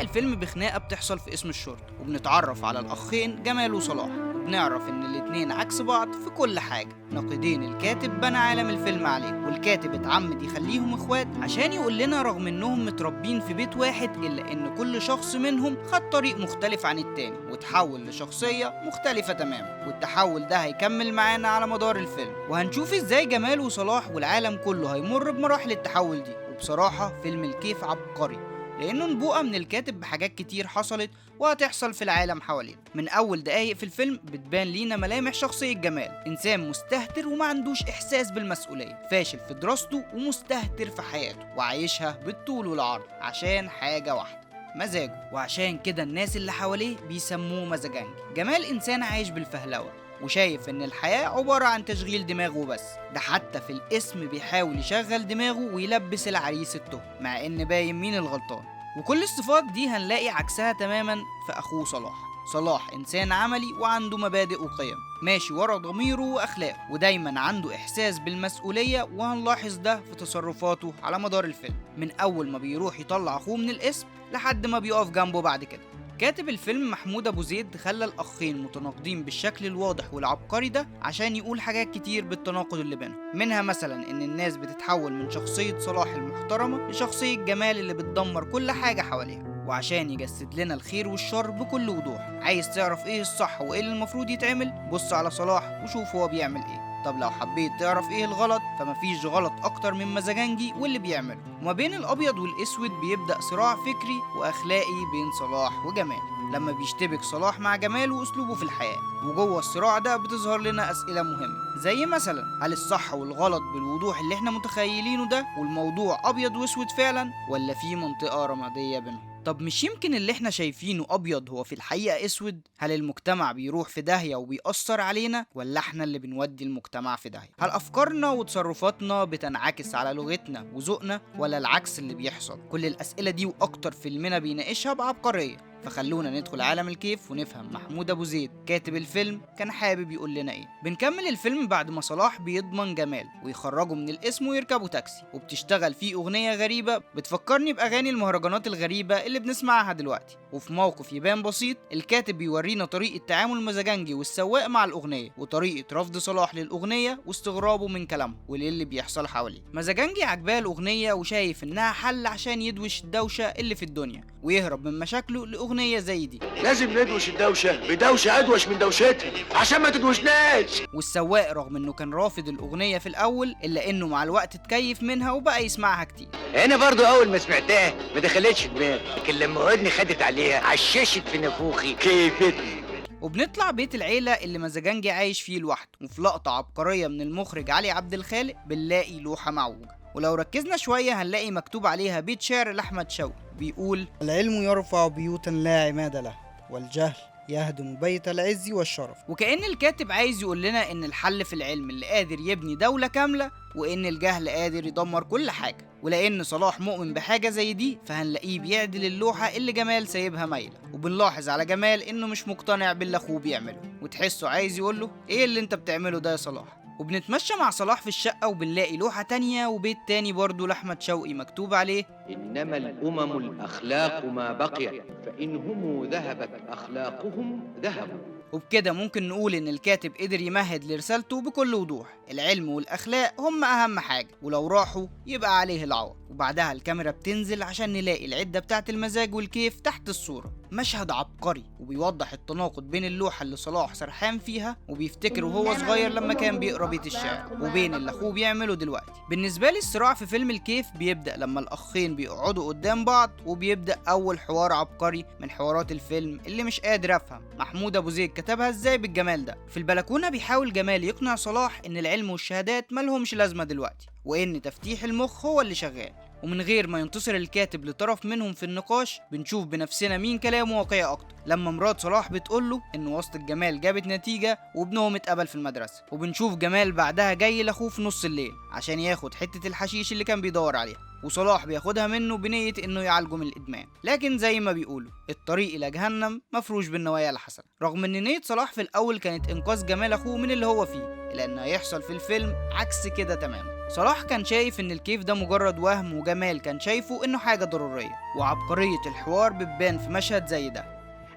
الفيلم بخناقة بتحصل في اسم الشرطة، وبنتعرف على الأخين جمال وصلاح، وبنعرف إن الاتنين عكس بعض في كل حاجة. ناقدين الكاتب بنى عالم الفيلم عليه، والكاتب اتعمد يخليهم اخوات عشان يقول لنا رغم إنهم متربين في بيت واحد إلا إن كل شخص منهم خد طريق مختلف عن التاني وتحول لشخصية مختلفة تماما، والتحول ده هيكمل معانا على مدار الفيلم، وهنشوف إزاي جمال وصلاح والعالم كله هيمر بمراحل التحول دي. وبصراحة فيلم الكيف عبقري لأنه نبوءة من الكاتب بحاجات كتير حصلت وهتحصل في العالم حوالينا. من أول دقايق في الفيلم بتبان لينا ملامح شخصية جمال، إنسان مستهتر وما عندوش إحساس بالمسؤولية، فاشل في دراسته ومستهتر في حياته وعايشها بالطول والعرض عشان حاجة واحدة، مزاجه. وعشان كده الناس اللي حواليه بيسموه مزاجنجي. جمال إنسان عايش بالفهلوة وشايف ان الحياة عبارة عن تشغيل دماغه بس، ده حتى في الاسم بيحاول يشغل دماغه ويلبس العريس التهم مع ان باين مين الغلطان. وكل الصفات دي هنلاقي عكسها تماما في اخوه صلاح. صلاح انسان عملي وعنده مبادئ وقيم، ماشي ورا ضميره واخلاقه، ودايما عنده احساس بالمسؤولية، وهنلاحظ ده في تصرفاته على مدار الفيلم من اول ما بيروح يطلع اخوه من الاسم لحد ما بيقف جنبه بعد كده. كاتب الفيلم محمود أبو زيد خلى الأخين متناقضين بالشكل الواضح والعبقري ده عشان يقول حاجات كتير بالتناقض اللي بينهم، منها مثلا إن الناس بتتحول من شخصية صلاح المحترمة لشخصية جمال اللي بتدمر كل حاجة حواليها، وعشان يجسد لنا الخير والشر بكل وضوح. عايز تعرف إيه الصح وإيه اللي المفروض يتعمل؟ بص على صلاح وشوف هو بيعمل إيه. طب لو حبيت تعرف ايه الغلط فمفيش غلط اكتر من مزاجنجي واللي بيعمله. وما بين الابيض والاسود بيبدأ صراع فكري واخلاقي بين صلاح وجمال لما بيشتبك صلاح مع جمال واسلوبه في الحياة، وجوه الصراع ده بتظهر لنا اسئلة مهمة زي مثلا هل الصح والغلط بالوضوح اللي احنا متخيلينه ده والموضوع ابيض واسود فعلا، ولا في منطقة رمادية بينهم؟ طب مش يمكن اللي احنا شايفينه ابيض هو في الحقيقة اسود؟ هل المجتمع بيروح في داهية وبيأثر علينا، ولا احنا اللي بنودي المجتمع في داهية؟ هل افكارنا وتصرفاتنا بتنعكس على لغتنا وذوقنا، ولا العكس اللي بيحصل؟ كل الاسئلة دي واكتر فيلمنا بيناقشها بعبقرية. فخلونا ندخل عالم الكيف ونفهم محمود ابو زيد كاتب الفيلم كان حابب يقول لنا ايه. بنكمل الفيلم بعد ما صلاح بيضمن جمال ويخرجه من الاسم ويركبوا تاكسي، وبتشتغل فيه اغنيه غريبه بتفكرني باغاني المهرجانات الغريبه اللي بنسمعها دلوقتي. وفي موقف يبان بسيط الكاتب بيورينا طريقه تعامل المزاجنجي والسواق مع الاغنيه، وطريقه رفض صلاح للاغنيه واستغرابه من كلامها وللي بيحصل حواليه. مزاجنجي عجباه الاغنيه وشايف انها حل عشان يدوش الدوشه اللي في الدنيا ويهرب من مشاكله لأغنية زي دي. لازم ندوش الدوشة بدوشة أدوش من دوشتها عشان ما تدوشناش. والسواق رغم انه كان رافض الأغنية في الأول إلا انه مع الوقت اتكيف منها وبقى يسمعها كتير. أنا برضو أول ما سمعتها ما دخلتش دماغي، لكن لما ودني خدت عليها عششت في نافوخي كيفتني. وبنطلع بيت العيلة اللي مزاجنجي عايش فيه لوحده، وفي لقطة عبقرية من المخرج علي عبد الخالق بنلاقي لوحة معوجة، ولو ركزنا شوية هنلاقي مكتوب عليها بيت شعر لأحمد شوقي بيقول: العلم يرفع بيوتا لا عماد له، والجهل يهدم بيت العز والشرف. وكأن الكاتب عايز يقول لنا إن الحل في العلم اللي قادر يبني دولة كاملة، وإن الجهل قادر يدمر كل حاجة. ولأن صلاح مؤمن بحاجة زي دي فهنلاقيه بيعدل اللوحة اللي جمال سايبها مايلة، وبنلاحظ على جمال إنه مش مقتنع باللي أخوه بيعمله، وتحسه عايز يقوله إيه اللي أنت بتعمله ده يا صلاح. وبنتمشى مع صلاح في الشقة وبنلاقي لوحة تانية وبيت تاني برضه لأحمد شوقي مكتوب عليه: إنما الأمم الأخلاق ما بقيت، فإنهم ذهبت أخلاقهم ذهبوا. وبكده ممكن نقول إن الكاتب قدر يمهد لرسالته بكل وضوح. العلم والأخلاق هم أهم حاجة، ولو راحوا يبقى عليه العوض. وبعدها الكاميرا بتنزل عشان نلاقي العدة بتاعت المزاج والكيف تحت الصورة. مشهد عبقري وبيوضح التناقض بين اللوحة اللي صلاح سرحان فيها وبيفتكر وهو صغير لما كان بيقرا بيت الشعر، وبين اللي أخوه بيعمله دلوقتي. بالنسبة لي الصراع في فيلم الكيف بيبدأ لما الأخين بيقعدوا قدام بعض، وبيبدأ أول حوار عبقري من حوارات الفيلم اللي مش قادر أفهم محمود أبو زيد كتبها إزاي بالجمال ده. في البلكونة بيحاول جمال يقنع صلاح إن العلم والشهادات ملهمش لازمة دلوقتي، وإن تفتيح المخ هو اللي شغال. ومن غير ما ينتصر الكاتب لطرف منهم في النقاش بنشوف بنفسنا مين كلامه واقعي اكتر، لما مرات صلاح بتقوله ان واسطة جمال جابت نتيجة وابنهم اتقبل في المدرسة، وبنشوف جمال بعدها جاي لاخوه في نص الليل عشان ياخد حتة الحشيش اللي كان بيدور عليها، وصلاح بياخدها منه بنية انه يعالجه من الادمان. لكن زي ما بيقولوا الطريق الى جهنم مفروش بالنوايا الحسنة. رغم ان نية صلاح في الاول كانت انقاذ جمال اخوه من اللي هو فيه، الا ان هيحصل في الفيلم عكس كده تماما. صلاح كان شايف ان الكيف ده مجرد وهم، وجمال كان شايفه انه حاجة ضرورية، وعبقرية الحوار بتبان في مشهد زي ده.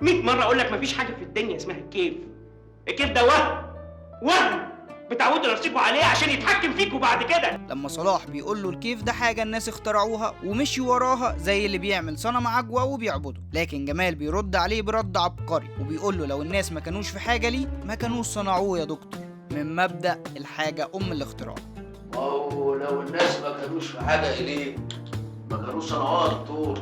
100 مرة أقول لك مفيش حاجة في الدنيا اسمها الكيف. الكيف ده وهم بتعودوا نفسكوا عليه عشان يتحكم فيكوا بعد كده. لما صلاح بيقول له الكيف ده حاجة الناس اخترعوها ومشي وراها زي اللي بيعمل صنم عجوة وبيعبده، لكن جمال بيرد عليه برد عبقري وبيقول له لو الناس ما كانوش في حاجة ليه ما كانوش صنعوه يا دكتور، من مبدأ الحاجة الاختراع. ما هو لو الناس ما كانوش في حاجة إليه ما كانوش صنعوها يا دكتور،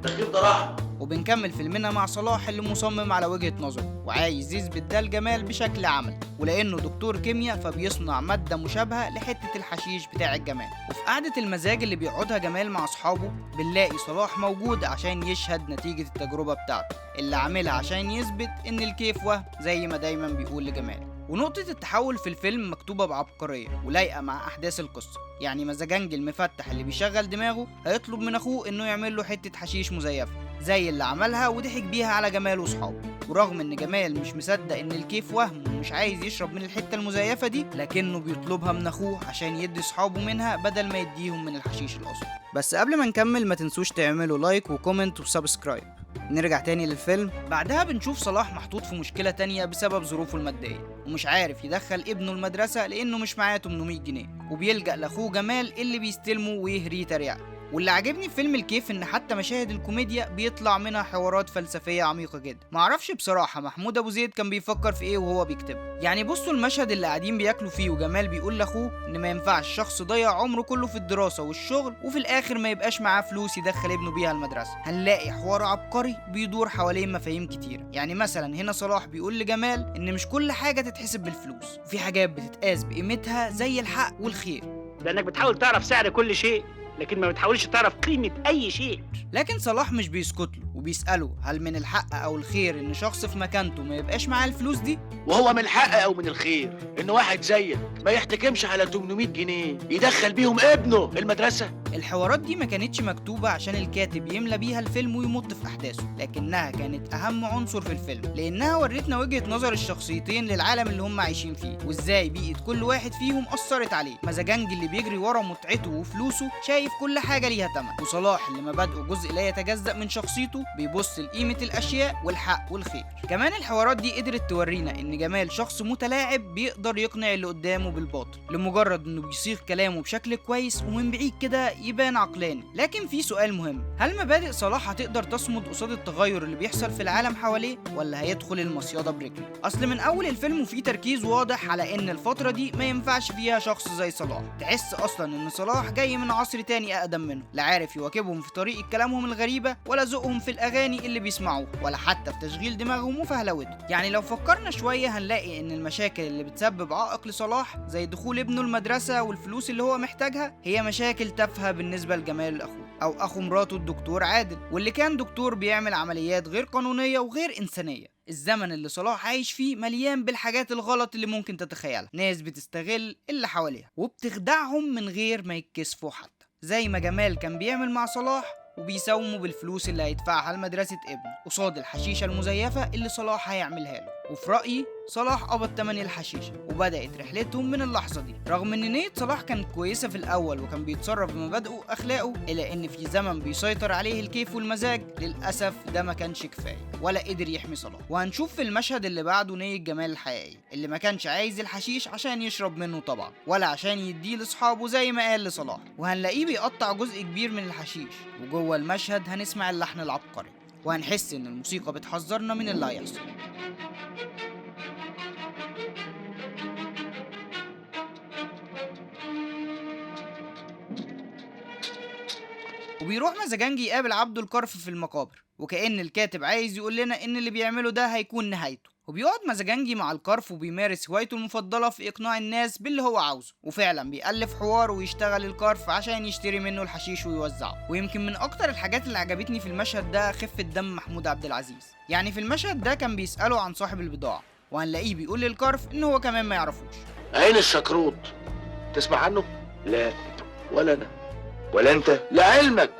ده الكيف ده رحمة. وبنكمل فيلمنا مع صلاح اللي مصمم على وجهة نظره وعايز يثبت ده لجمال بشكل عملي، ولأنه دكتور كيمياء فبيصنع مادة مشابهة لحتة الحشيش بتاع الجمال. وفي قعدة المزاج اللي بيقعدها جمال مع أصحابه بنلاقي صلاح موجود عشان يشهد نتيجة التجربة بتاعته اللي عاملها عشان يثبت إن الكيف وهم زي ما دايما بيقول لجمال. ونقطة التحول في الفيلم مكتوبة بعبقرية ولايقة مع أحداث القصة. يعني مزاجنجي المفتح اللي بيشغل دماغه هيطلب من أخوه إنه يعمل له حتة حشيش مزيفة زي اللي عملها وضحك بيها على جمال وصحابه، ورغم إن جمال مش مصدق إن الكيف وهم ومش عايز يشرب من الحتة المزيفة دي، لكنه بيطلبها من أخوه عشان يدي صحابه منها بدل ما يديهم من الحشيش الأصلي. بس قبل ما نكمل ما تنسوش تعملوا لايك وكومنت وسبسكرايب. نرجع تاني للفيلم. بعدها بنشوف صلاح محطوط في مشكلة تانية بسبب ظروفه المادية، ومش عارف يدخل ابنه المدرسة لأنه مش معاه 800 جنيه، وبيلجأ لأخوه جمال اللي بيستلمه ويهريه تريقة. واللي عجبني في فيلم الكيف ان حتى مشاهد الكوميديا بيطلع منها حوارات فلسفيه عميقه جدا. معرفش بصراحه محمود ابو زيد كان بيفكر في ايه وهو بيكتب. يعني بصوا المشهد اللي قاعدين بياكلوا فيه وجمال بيقول لاخوه ان ما ينفعش شخص ضيع عمره كله في الدراسه والشغل وفي الاخر ما يبقاش معاه فلوس يدخل ابنه بيها المدرسه. هنلاقي حوار عبقري بيدور حوالين مفاهيم كتيره. يعني مثلا هنا صلاح بيقول لجمال ان مش كل حاجه تتحسب بالفلوس، وفي حاجات بتتقاس بقيمتها زي الحق والخير، لأنك بتحاول تعرف سعر كل شيء لكن ما بتحاولش تعرف قيمة أي شيء. لكن صلاح مش بيسكت له وبيسأله هل من الحق أو الخير إن شخص في مكانته ما يبقاش معاه الفلوس دي؟ وهو من الحق أو من الخير إن واحد زيك ما يحتكمش على 800 جنيه يدخل بيهم ابنه المدرسة؟ الحوارات دي ما كانتش مكتوبة عشان الكاتب يملى بيها الفيلم ويمط في أحداثه، لكنها كانت أهم عنصر في الفيلم لأنها ورتنا وجهة نظر الشخصيتين للعالم اللي هم عايشين فيه، وإزاي بيئة كل واحد فيهم أثرت عليه. مزاجنجي اللي بيجري ورا متعته وفلوسه شايف كل حاجة ليها تمن، وصلاح اللي مبادئه جزء لا يتجزأ من شخصيته بيبص لقيمة الأشياء والحق والخير. كمان الحوارات دي قدرت تورينا إن جمال شخص متلاعب بيقدر يقنع اللي قدامه بالباطل لمجرد إنه بيصيغ كلامه بشكل كويس ومن بعيد كده يبان عقلاني. لكن في سؤال مهم، هل مبادئ صلاح هتقدر تصمد قصاد التغير اللي بيحصل في العالم حواليه ولا هيدخل المصيدة برجله؟ أصل من أول الفيلم وفي تركيز واضح على إن الفترة دي ما ينفعش فيها شخص زي صلاح. تحس أصلا إن صلاح جاي من عصر تاني أقدم منه، لا عارف يواكبهم في طريقة كلامهم الغريبة ولا ذوقهم في الأغاني اللي بيسمعوه ولا حتى في تشغيل دماغهم وفهلوته. يعني لو فكرنا شوية هنلاقي إن المشاكل اللي بتسبب عائق لصلاح زي دخول ابنه المدرسة والفلوس اللي هو محتاجها هي مشاكل تافهة بالنسبة لجمال أخوه أو أخو مراته الدكتور عادل، واللي كان دكتور بيعمل عمليات غير قانونية وغير إنسانية. الزمن اللي صلاح عايش فيه مليان بالحاجات الغلط اللي ممكن تتخيلها، ناس بتستغل اللي حواليها وبتخدعهم من غير ما يتكسفوا حتى، زي ما جمال كان بيعمل مع صلاح وبيساوموا بالفلوس اللي هيدفعها لمدرسة ابنه قصاد الحشيشة المزيفة اللي صلاح هيعملها له. وفي رأيي صلاح قبض تمن الحشيشة وبدأت رحلتهم من اللحظة دي. رغم ان نية صلاح كانت كويسة في الأول وكان بيتصرف بمبادئه وأخلاقه، إلا ان في زمن بيسيطر عليه الكيف والمزاج للأسف ده ما كانش كفاية ولا قدر يحمي صلاح. وهنشوف في المشهد اللي بعده نية جمال الحقيقية اللي ما كانش عايز الحشيش عشان يشرب منه طبعا ولا عشان يديه لأصحابه زي ما قال لصلاح، وهنلاقيه بيقطع جزء كبير من الحشيش. وجوه المشهد هنسمع اللحن العبقري وهنحس ان الموسيقى بتحذرنا من اللي هيحصل. وبيروح مزاجنجي يقابل عبده الكرف في المقابر، وكأن الكاتب عايز يقول لنا ان اللي بيعمله ده هيكون نهايته. وبيقعد مزاجنجي مع الكرف وبيمارس هوايته المفضلة في إقناع الناس باللي هو عاوزه، وفعلا بيألف حوار ويشتغل الكرف عشان يشتري منه الحشيش ويوزعه. ويمكن من أكتر الحاجات اللي عجبتني في المشهد ده خفة دم محمود عبد العزيز. يعني في المشهد ده كان بيسأله عن صاحب البضاعة وهنلاقيه بيقول للكرف إن هو كمان ما يعرفوش. عين الشكروت تسمع عنه؟ لا ولا أنا ولا انت. لعلمك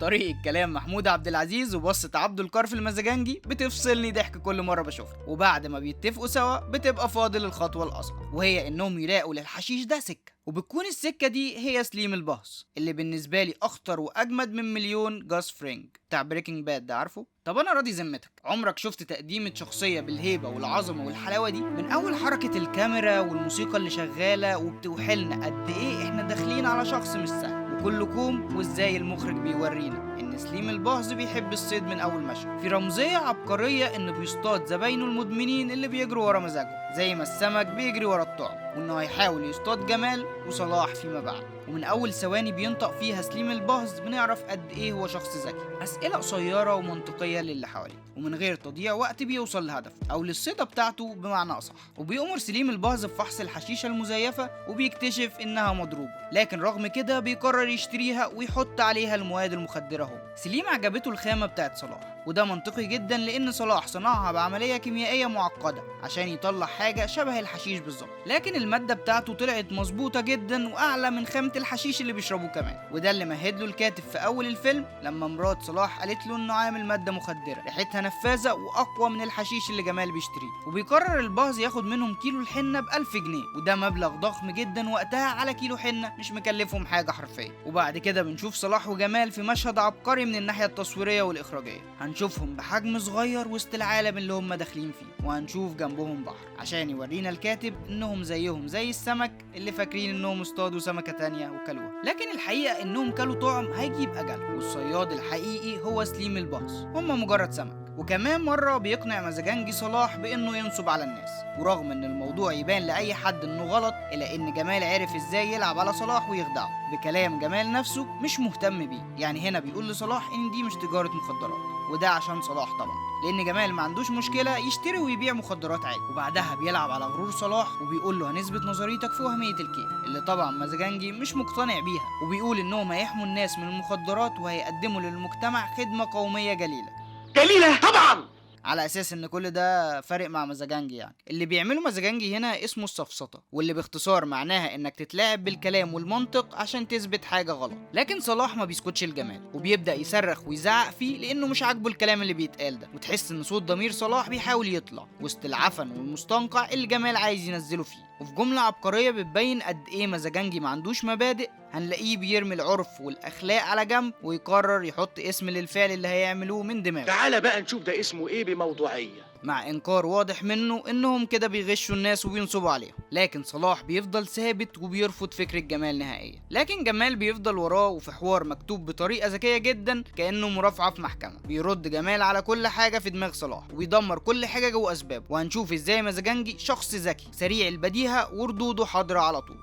طريقة كلام محمود عبد العزيز وبصة عبده الكرف المزاجنجي بتفصلني ضحك كل مرة بشوفها. وبعد ما بيتفقوا سوا بتبقى فاضل الخطوة الأصعب، وهي إنهم يلاقوا للحشيش ده سكة، وبتكون السكة دي هي سليم البهص، اللي بالنسبة لي أخطر وأجمد من مليون جاس فرينج بتاع بريكنج باد ده، عارفه؟ طب أنا راضي ذمتك، عمرك شفت تقديمة شخصية بالهيبة والعظمة والحلاوة دي؟ من أول حركة الكاميرا والموسيقى اللي شغالة وبتوحلنا قد إيه إحنا داخلين على شخص مش سهل وكله كوم، وإزاي المخرج بيورينا إن سليم البهص بيحب الصيد من أول مشهد، في رمزية عبقرية إنه بيصطاد زباينه المدمنين اللي بيجروا ورا مزاجه زي ما السمك بيجري ورا الطعم، وإنه هيحاول يصطاد جمال وصلاح فيما بعد. ومن أول ثواني بينطق فيها سليم البهص بنعرف قد إيه هو شخص ذكي، أسئلة قصيرة ومنطقية للي حواليه ومن غير تضييع وقت بيوصل لهدفه أو للصيدة بتاعته بمعنى أصح. وبيأمر سليم البهص بفحص الحشيشة المزيفة وبيكتشف إنها مضروبة، لكن رغم كده بيقرر يشتريها ويحط عليها المواد المخدرة. هو سليم عجبته الخامة بتاعت صلاح، وده منطقي جدا لأن صلاح صنعها بعملية كيميائية معقدة عشان يطلع حاجة شبه الحشيش بالظبط، لكن المادة بتاعته طلعت مظبوطة جدا وأعلى من خامة الحشيش اللي بيشربوه كمان. وده اللي مهد له الكاتب في أول الفيلم لما مرات صلاح قالت له إنه عامل مادة مخدرة ريحتها نفاذة وأقوى من الحشيش اللي جمال بيشتريه. وبيقرر البهص ياخد منهم كيلو الحنة ب1000 جنيه، وده مبلغ ضخم جدا وقتها على كيلو حنة مش مكلفهم حاجة حرفيا. وبعد كده بنشوف صلاح وجمال في مشهد عبقري من الناحية التصويرية والإخراجية، هنشوفهم بحجم صغير وسط العالم اللي هم داخلين فيه، وهنشوف جنبهم بحر عشان يورينا الكاتب انهم زيهم زي السمك اللي فاكرين انهم اصطادوا سمكة تانية وكلوها، لكن الحقيقة انهم كلوا طعم هيجيب اجل، والصياد الحقيقي هو سليم البهص، هم مجرد سمك. وكمان مرة بيقنع مزاجنجي صلاح بانه ينصب على الناس، ورغم ان الموضوع يبان لاي حد انه غلط الا ان جمال عرف ازاي يلعب على صلاح ويخدعه بكلام جمال نفسه مش مهتم بيه. يعني هنا بيقول لصلاح ان دي مش تجارة مخدرات، وده عشان صلاح طبعا، لان جمال ما عندوش مشكلة يشتري ويبيع مخدرات عادي. وبعدها بيلعب على غرور صلاح وبيقول له هنثبت نظريتك في وهمية الكيف، اللي طبعا مزاجنجي مش مقتنع بيها، وبيقول انهم هيحموا الناس من المخدرات وهيقدموا للمجتمع خدمة قومية جليلة طبعا، على اساس ان كل ده فارق مع مزاجنجي. يعني اللي بيعمله مزاجنجي هنا اسمه السفسطة، واللي باختصار معناها انك تتلاعب بالكلام والمنطق عشان تثبت حاجة غلط. لكن صلاح ما بيسكتش الجمال وبيبدأ يصرخ ويزعق فيه لانه مش عاجبه الكلام اللي بيتقال ده، وتحس ان صوت ضمير صلاح بيحاول يطلع وسط العفن والمستنقع اللي جمال عايز ينزله فيه. وفي جملة عبقرية بتبين قد ايه مزاجنجي ما عندوش مبادئ، هنلاقيه بيرمي العرف والاخلاق على جنب ويقرر يحط اسم للفعل اللي هيعملوه من دماغه. تعالى بقى نشوف ده اسمه ايه بموضوعية، مع انكار واضح منه انهم كده بيغشوا الناس وبينصبوا عليهم. لكن صلاح بيفضل ثابت وبيرفض فكرة جمال نهائيا، لكن جمال بيفضل وراه، وفي حوار مكتوب بطريقة ذكية جدا كأنه مرافعة في محكمة بيرد جمال على كل حاجة في دماغ صلاح وبيدمر كل حاجة جوه اسبابه. وهنشوف ازاي مزاجنجي شخص ذكي سريع البديهة وردوده حاضرة على طول.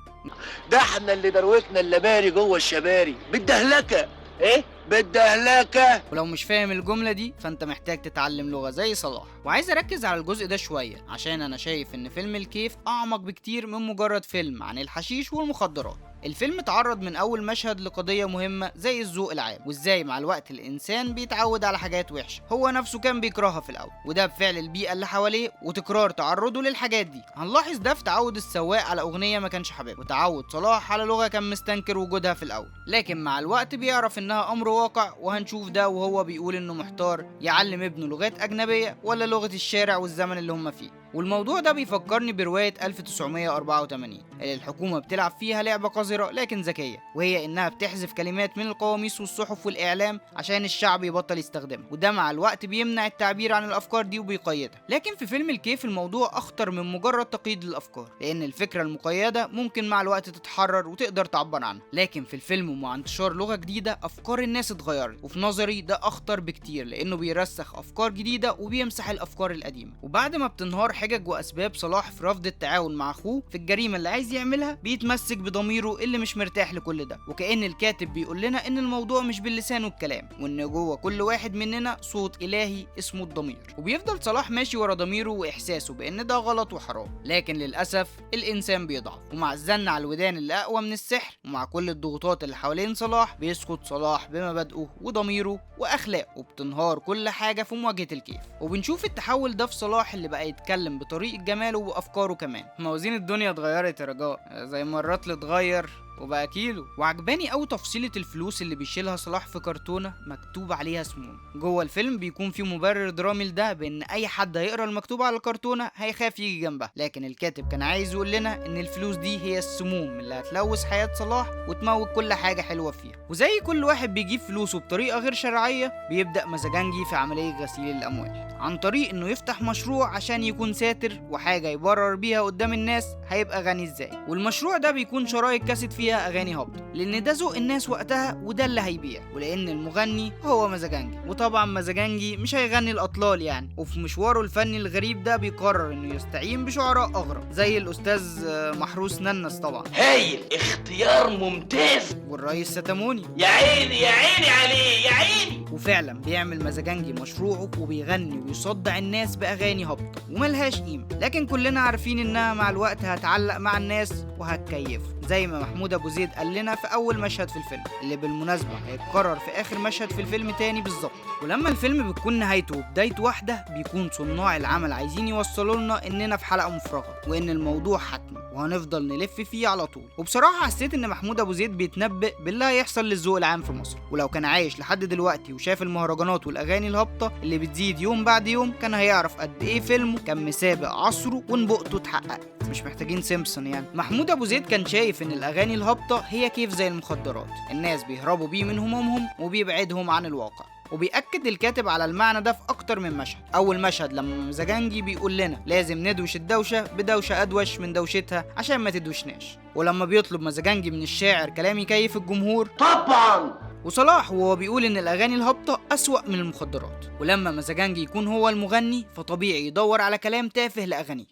ده احنا اللي دروكنا اللباري جوه الشباري بالدهلكة. ايه بالدهلكة؟ ولو مش فاهم الجملة دي فانت محتاج تتعلم لغة زي صلاح. وعايز اركز على الجزء ده شوية عشان انا شايف ان فيلم الكيف اعمق بكتير من مجرد فيلم عن الحشيش والمخدرات. الفيلم اتعرض من اول مشهد لقضية مهمة زي الذوق العام، وازاي مع الوقت الانسان بيتعود على حاجات وحشة هو نفسه كان بيكرهها في الاول، وده بفعل البيئة اللي حواليه وتكرار تعرضه للحاجات دي. هنلاحظ ده في تعود السواق على اغنية ما كانش حاببها، وتعود صلاح على لغة كان مستنكر وجودها في الاول، لكن مع الوقت بيعرف انها امر واقع. وهنشوف ده وهو بيقول انه محتار يعلم ابنه لغات اجنبية ولا لغة الشارع والزمن اللي هم فيه. والموضوع ده بيفكرني برواية 1984 اللي الحكومة بتلعب فيها لعبة قذرة لكن ذكية، وهي انها بتحذف كلمات من القواميس والصحف والاعلام عشان الشعب يبطل يستخدمها، وده مع الوقت بيمنع التعبير عن الافكار دي وبيقيدها. لكن في فيلم الكيف الموضوع اخطر من مجرد تقييد للافكار، لان الفكرة المقيدة ممكن مع الوقت تتحرر وتقدر تعبر عنها، لكن في الفيلم ومع انتشار لغة جديدة افكار الناس اتغيرت. وفي نظري ده اخطر بكتير لانه بيرسخ افكار جديدة وبيمسح الافكار القديمة. وبعد ما بتنهار حجج واسباب صلاح في رفض التعاون مع اخوه في الجريمه اللي عايز يعملها، بيتمسك بضميره اللي مش مرتاح لكل ده، وكأن الكاتب بيقول لنا ان الموضوع مش باللسان والكلام، وان جوه كل واحد مننا صوت الهي اسمه الضمير. وبيفضل صلاح ماشي ورا ضميره واحساسه بان ده غلط وحرام، لكن للاسف الانسان بيضعف، ومع الزن على الودان اللي اقوى من السحر ومع كل الضغوطات اللي حوالين صلاح بيسقط صلاح بمبادئه وضميره واخلاقه، وبتنهار كل حاجه في مواجهه الكيف. وبنشوف التحول ده في صلاح اللي بقى يتكلم بطريقه جماله وافكاره كمان. موازين الدنيا اتغيرت يا رجاء، زي مرات اللي اتغير وبقى كيلو. وعجباني قوي تفصيلة الفلوس اللي بيشيلها صلاح في كرتونة مكتوب عليها سموم. جوه الفيلم بيكون في مبرر درامي لده، بان اي حد هيقرا المكتوب على الكرتونة هيخاف يجي جنبها، لكن الكاتب كان عايز يقول لنا ان الفلوس دي هي السموم اللي هتلوث حياة صلاح وتموت كل حاجة حلوة فيها. وزي كل واحد بيجيب فلوسه بطريقة غير شرعية، بيبدأ مزاجنجي في عملية غسيل الأموال عن طريق انه يفتح مشروع عشان يكون ساتر وحاجة يبرر بيها قدام الناس هيبقى غني ازاي. والمشروع ده بيكون شرايط كاسيت فيها اغاني هابطة، لان ده ذوق الناس وقتها وده اللي هيبيع، ولان المغني هو مزاجنجي، وطبعا مزاجنجي مش هيغني الاطلال يعني. وفي مشواره الفني الغريب ده بيقرر انه يستعين بشعراء اغرب زي الاستاذ محروس ننس طبعا، هايل، اختيار ممتاز، والرئيس ستاموني. يا عيني يا عيني عليه يا عيني. وفعلا بيعمل مزاجنجي مشروعه وبيغني ويصدع الناس باغاني هابطه وملهاش قيمه، لكن كلنا عارفين انها مع الوقت هتعلق مع الناس وهتكيف، زي ما محمود ابو زيد قال لنا في اول مشهد في الفيلم، اللي بالمناسبه هيتكرر في اخر مشهد في الفيلم تاني بالظبط. ولما الفيلم بتكون نهايته وبدايته واحده، بيكون صناع العمل عايزين يوصلوا لنا اننا في حلقه مفرغه وان الموضوع حتمي وهنفضل نلف فيه على طول. وبصراحه حسيت ان محمود ابو زيد بيتنبأ باللي هيحصل للذوق العام في مصر، ولو كان عايش لحد دلوقتي وشاف المهرجانات والاغاني الهابطه اللي بتزيد يوم بعد يوم، كان هيعرف قد ايه فيلمه كان مسابق عصره ونبوءته اتحققت. مش محتاجين سيمبسون يعني. محمود ابو زيد كان شايف ان الاغاني الهابطه هي كيف زي المخدرات، الناس بيهربوا بيه من همومهم وبيبعدهم عن الواقع. وبيأكد الكاتب على المعنى ده في أكتر من مشهد. أول مشهد لما مزاجنجي بيقول لنا لازم ندوش الدوشة بدوشة أدوش من دوشتها عشان ما تدوشناش، ولما بيطلب مزاجنجي من الشاعر كلام يكيف الجمهور طبعا. وصلاح وهو بيقول ان الاغاني الهابطه اسوأ من المخدرات. ولما مزاجنجي يكون هو المغني فطبيعي يدور على كلام تافه لاغانيه،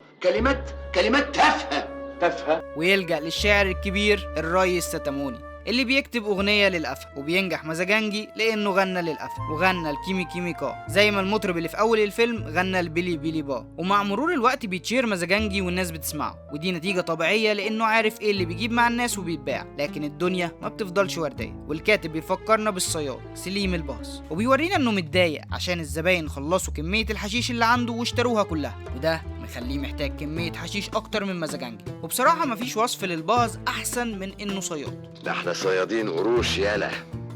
كلمات تافهه، ويلجأ للشاعر الكبير الريس ستاموني اللي بيكتب اغنيه للقفا. وبينجح مزاجنجي لانه غنى للقفا وغنى الكيمي كيمي كا زي ما المطرب اللي في اول الفيلم غنى البيلي بيلي با. ومع مرور الوقت بيتشير مزاجنجي والناس بتسمعه، ودي نتيجه طبيعيه لانه عارف ايه اللي بيجيب مع الناس وبيتباع. لكن الدنيا ما بتفضلش ورديه، والكاتب بيفكرنا بالصياد سليم الباص وبيورينا انه متضايق عشان الزباين خلصوا كميه الحشيش اللي عنده واشتروها كلها، وده مخليه محتاج كميه حشيش اكتر من مزاجنجي. وبصراحه مفيش وصف للباص احسن من انه صياد. ده احنا صيادين قروش يالا.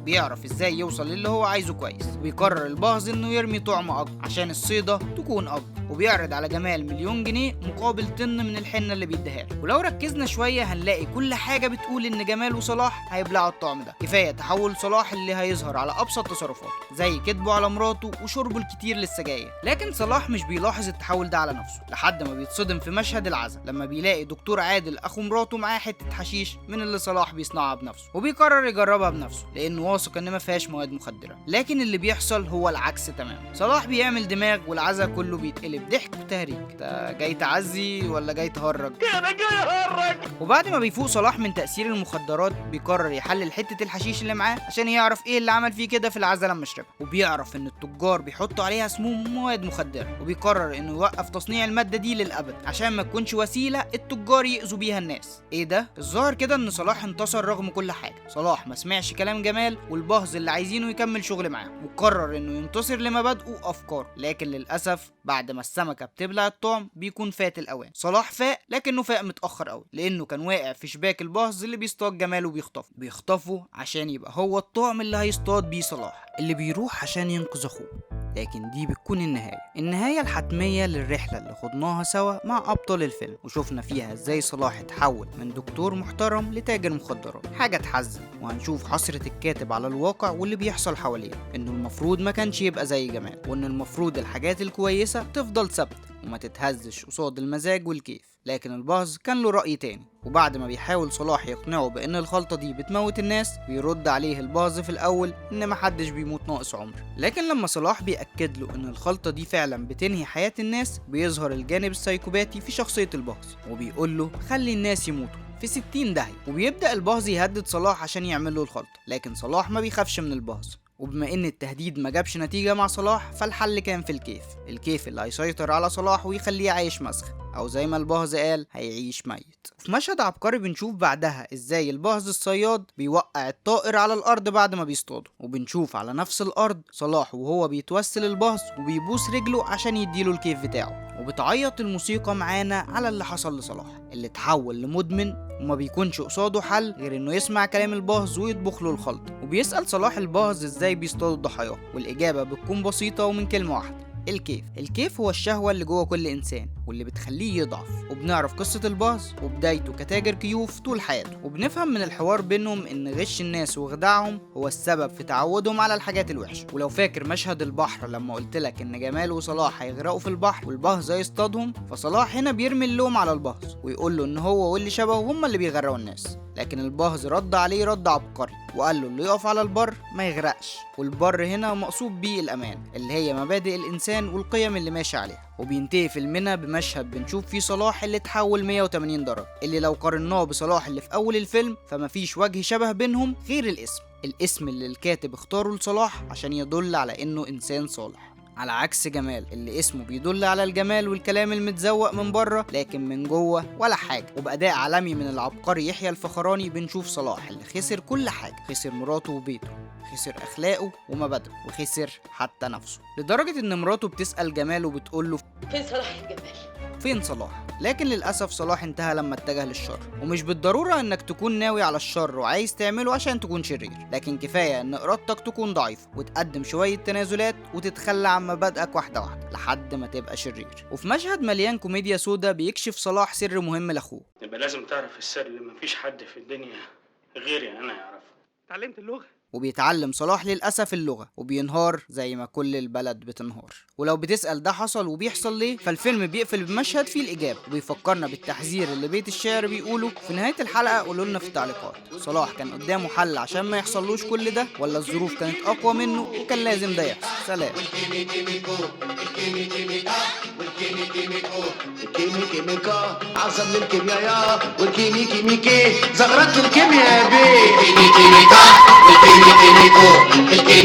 بيعرف ازاي يوصل للي هو عايزه كويس، وبيقرر الباص انه يرمي طعم اكبر عشان الصيده تكون اكبر، وبيعرض على جمال 1,000,000 جنيه مقابل طن من الحنه اللي بيديها له. ولو ركزنا شويه هنلاقي كل حاجه بتقول ان جمال وصلاح هيبلعوا الطعم ده. كفايه تحول صلاح اللي هيظهر على ابسط تصرفاته زي كذبه على مراته وشربه الكتير للسجاير، لكن صلاح مش بيلاحظ التحول ده على نفسه لحد ما بيتصدم في مشهد العزا لما بيلاقي دكتور عادل اخو مراته معاه حته حشيش من اللي صلاح بيصنعها بنفسه، وبيقرر يجربها بنفسه لانه واثق ان ما فيهاش مواد مخدره. لكن اللي بيحصل هو العكس تماما. صلاح بيعمل دماغ والعزا كله بيتقلب ضحك وتهريج. انت جاي تعزي ولا جاي تهرج؟ انا جاي اهرج. وبعد ما بيفوق صلاح من تأثير المخدرات بيقرر يحلل حتة الحشيش اللي معاه عشان يعرف ايه اللي عمل فيه كده في العزا لما شربها، وبيعرف ان التجار بيحطوا عليها سموم ومواد مخدرة، وبيقرر انه يوقف تصنيع المادة دي للأبد عشان ما تكونش وسيلة التجار يأذوا بيها الناس. ايه ده؟ الظاهر كده ان صلاح انتصر رغم كل حاجة. صلاح ما سمعش كلام جمال والبهز اللي عايزينه يكمل شغل معاه، وقرر انه ينتصر لمبادئه وافكاره. لكن للاسف بعد ما السمكة بتبلع الطعم بيكون فات الاوان. صلاح فاق لكنه فاق متأخر قوي، لانه كان واقع في شباك البهز اللي بيصطاد جمال وبيخطفه عشان يبقى هو الطعم اللي هيصطاد بيه صلاح اللي بيروح عشان ينقذ اخوه. لكن دي بتكون النهاية الحتمية للرحلة اللي خضناها سوا مع أبطال الفيلم، وشوفنا فيها ازاي صلاح اتحول من دكتور محترم لتاجر مخدرات. حاجة تحزن، وهنشوف حسرة الكاتب على الواقع واللي بيحصل حواليه، انه المفروض ما كانش يبقى زي جمال، وان المفروض الحاجات الكويسة تفضل ثابتة وما تتهزش قصاد المزاج والكيف. لكن البهز كان له رأي تاني، وبعد ما بيحاول صلاح يقنعه بان الخلطة دي بتموت الناس بيرد عليه البهز في الاول ان محدش بيموت ناقص عمر. لكن لما صلاح بيأكد له ان الخلطة دي فعلا بتنهي حياة الناس بيظهر الجانب السايكوباتي في شخصية البهز، وبيقول له خلي الناس يموتوا في 60 داهية. وبيبدأ البهز يهدد صلاح عشان يعمل له الخلطة، لكن صلاح ما بيخافش من البهز. وبما ان التهديد ما جابش نتيجة مع صلاح فالحل كان في الكيف اللي هيسيطر على صلاح ويخليه عايش مسخ، او زي ما البهز قال هيعيش ميت. في مشهد عبقري بنشوف بعدها ازاي البهز الصياد بيوقع الطائر على الارض بعد ما بيصطاده، وبنشوف على نفس الارض صلاح وهو بيتوسل البهز وبيبوس رجله عشان يديله الكيف بتاعه، وبتعيط الموسيقى معانا على اللي حصل لصلاح اللي اتحول لمدمن وما بيكونش قصاده حل غير انه يسمع كلام البهز ويطبخ له الخلطة. وبيسأل صلاح البهز ازاي بيصطادوا الضحايا، والاجابة بتكون بسيطة ومن كلمة واحدة: الكيف. الكيف هو الشهوة اللي جوه كل إنسان واللي بتخليه يضعف. وبنعرف قصة البهز وبدايته كتاجر كيوف طول حياته، وبنفهم من الحوار بينهم إن غش الناس وخداعهم هو السبب في تعودهم على الحاجات الوحشة. ولو فاكر مشهد البحر لما قلتلك إن جمال وصلاح هيغرقوا في البحر والبهز هيصطادهم، فصلاح هنا بيرمي اللوم على البهز ويقول له إن هو واللي شبهه هما اللي بيغرقوا الناس. لكن البهز رد عليه رد عبقري وقال له اللي يقف على البر ما يغرقش، والبر هنا مقصود بيه الأمان اللي هي مبادئ الإنسان والقيم اللي ماشي عليها. وبينتهي فيلمنا بمشهد بنشوف فيه صلاح اللي اتحول 180 درجة، اللي لو قارناه بصلاح اللي في أول الفيلم فمفيش وجه شبه بينهم غير الاسم اللي الكاتب اختاره لصلاح عشان يدل على إنه إنسان صالح، على عكس جمال اللي اسمه بيدل على الجمال والكلام المتزوق من بره لكن من جوه ولا حاجه. وبأداء عالمي من العبقري يحيى الفخراني بنشوف صلاح اللي خسر كل حاجه، خسر مراته وبيته، خسر اخلاقه ومبادئه، وخسر حتى نفسه، لدرجه ان مراته بتسأل جمال وبتقول له فين صلاح يا جمال؟ فين صلاح؟ لكن للأسف صلاح انتهى لما اتجه للشر، ومش بالضرورة انك تكون ناوي على الشر وعايز تعمله عشان تكون شرير، لكن كفاية ان ارادتك تكون ضعيفة وتقدم شوية تنازلات وتتخلى عن مبادئك واحدة واحدة لحد ما تبقى شرير. وفي مشهد مليان كوميديا سودا بيكشف صلاح سر مهم لاخوه. يبقى لازم تعرف السر اللي مفيش حد في الدنيا غيري انا يعرفه. اتعلمت اللغة. وبيتعلم صلاح للأسف اللغة وبينهار زي ما كل البلد بتنهار. ولو بتسأل ده حصل وبيحصل ليه، فالفيلم بيقفل بمشهد فيه الإجابة وبيفكرنا بالتحذير اللي بيت الشعر بيقوله في نهاية الحلقة. قولوا لنا في التعليقات صلاح كان قدامه حل عشان ما يحصلوش كل ده، ولا الظروف كانت أقوى منه وكان لازم ده يحصل. سلام. كيميكا عصب للكيمياء والكيميكي زغرت الكيمياء بيه.